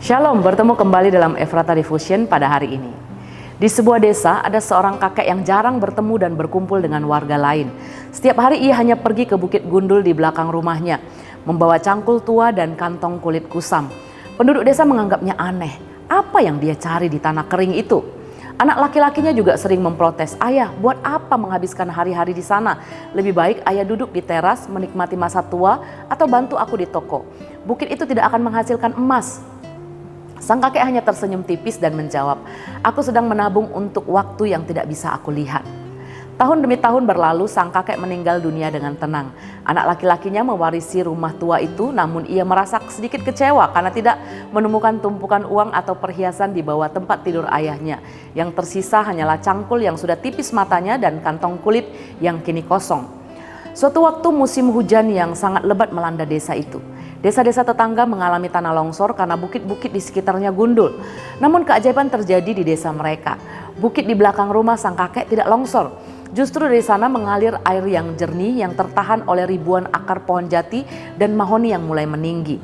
Shalom, bertemu kembali dalam Ephrata Devotion pada hari ini. Di sebuah desa ada seorang kakek yang jarang bertemu dan berkumpul dengan warga lain. Setiap hari ia hanya pergi ke Bukit Gundul di belakang rumahnya, membawa cangkul tua dan kantong kulit kusam. Penduduk desa menganggapnya aneh. Apa yang dia cari di tanah kering itu? Anak laki-lakinya juga sering memprotes, "Ayah, buat apa menghabiskan hari-hari di sana? Lebih baik ayah duduk di teras menikmati masa tua atau bantu aku di toko. Bukit itu tidak akan menghasilkan emas." Sang kakek hanya tersenyum tipis dan menjawab, "Aku sedang menabung untuk waktu yang tidak bisa aku lihat." Tahun demi tahun berlalu, sang kakek meninggal dunia dengan tenang. Anak laki-lakinya mewarisi rumah tua itu, namun ia merasa sedikit kecewa karena tidak menemukan tumpukan uang atau perhiasan di bawah tempat tidur ayahnya. Yang tersisa hanyalah cangkul yang sudah tipis matanya dan kantong kulit yang kini kosong. Suatu waktu musim hujan yang sangat lebat melanda desa itu. Desa-desa tetangga mengalami tanah longsor karena bukit-bukit di sekitarnya gundul. Namun keajaiban terjadi di desa mereka. Bukit di belakang rumah sang kakek tidak longsor. Justru dari sana mengalir air yang jernih yang tertahan oleh ribuan akar pohon jati dan mahoni yang mulai meninggi.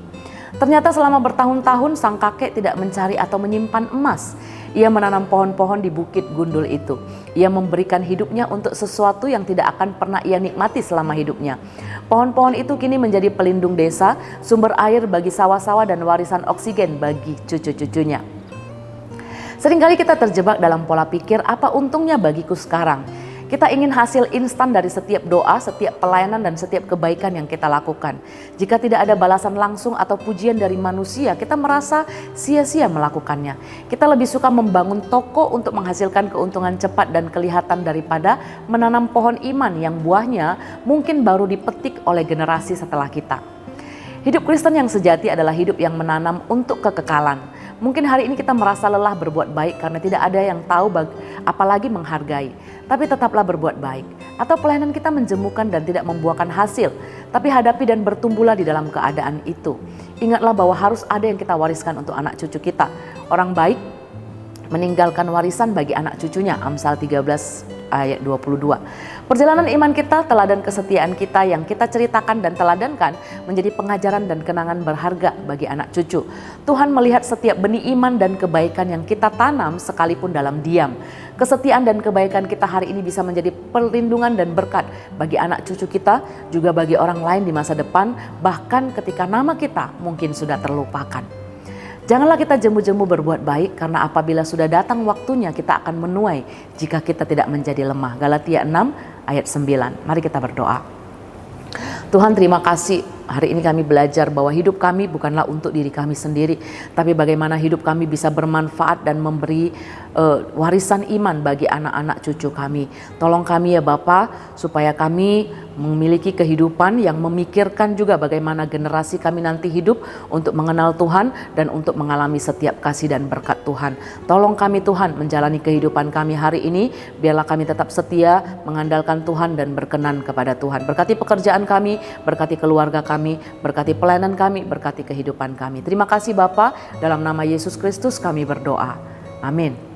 Ternyata selama bertahun-tahun sang kakek tidak mencari atau menyimpan emas. Ia menanam pohon-pohon di bukit gundul itu. Ia memberikan hidupnya untuk sesuatu yang tidak akan pernah ia nikmati selama hidupnya. Pohon-pohon itu kini menjadi pelindung desa, sumber air bagi sawah-sawah dan warisan oksigen bagi cucu-cucunya. Seringkali kita terjebak dalam pola pikir, apa untungnya bagiku sekarang? Kita ingin hasil instan dari setiap doa, setiap pelayanan, dan setiap kebaikan yang kita lakukan. Jika tidak ada balasan langsung atau pujian dari manusia, kita merasa sia-sia melakukannya. Kita lebih suka membangun toko untuk menghasilkan keuntungan cepat dan kelihatan daripada menanam pohon iman yang buahnya mungkin baru dipetik oleh generasi setelah kita. Hidup Kristen yang sejati adalah hidup yang menanam untuk kekekalan. Mungkin hari ini kita merasa lelah berbuat baik karena tidak ada yang tahu apalagi menghargai. Tapi tetaplah berbuat baik. Atau pelayanan kita menjemukan dan tidak membuahkan hasil. Tapi hadapi dan bertumbuhlah di dalam keadaan itu. Ingatlah bahwa harus ada yang kita wariskan untuk anak cucu kita. Orang baik meninggalkan warisan bagi anak cucunya. Amsal 13 ayat 22. Perjalanan iman kita, teladan kesetiaan kita yang kita ceritakan dan teladankan menjadi pengajaran dan kenangan berharga bagi anak cucu. Tuhan melihat setiap benih iman dan kebaikan yang kita tanam sekalipun dalam diam. Kesetiaan dan kebaikan kita hari ini bisa menjadi perlindungan dan berkat bagi anak cucu kita, juga bagi orang lain di masa depan, bahkan ketika nama kita mungkin sudah terlupakan. Janganlah kita jemu-jemu berbuat baik, karena apabila sudah datang waktunya kita akan menuai jika kita tidak menjadi lemah. Galatia 6 ayat 9. Mari kita berdoa. Tuhan, terima kasih. Hari ini kami belajar bahwa hidup kami bukanlah untuk diri kami sendiri, tapi bagaimana hidup kami bisa bermanfaat dan memberi warisan iman bagi anak-anak cucu kami. Tolong kami ya Bapa, supaya kami memiliki kehidupan yang memikirkan juga bagaimana generasi kami nanti hidup untuk mengenal Tuhan dan untuk mengalami setiap kasih dan berkat Tuhan. Tolong kami Tuhan menjalani kehidupan kami hari ini, biarlah kami tetap setia mengandalkan Tuhan dan berkenan kepada Tuhan. Berkati pekerjaan kami, berkati keluarga kami, berkati pelayanan kami, berkati kehidupan kami. Terima kasih Bapa, dalam nama Yesus Kristus kami berdoa. Amin.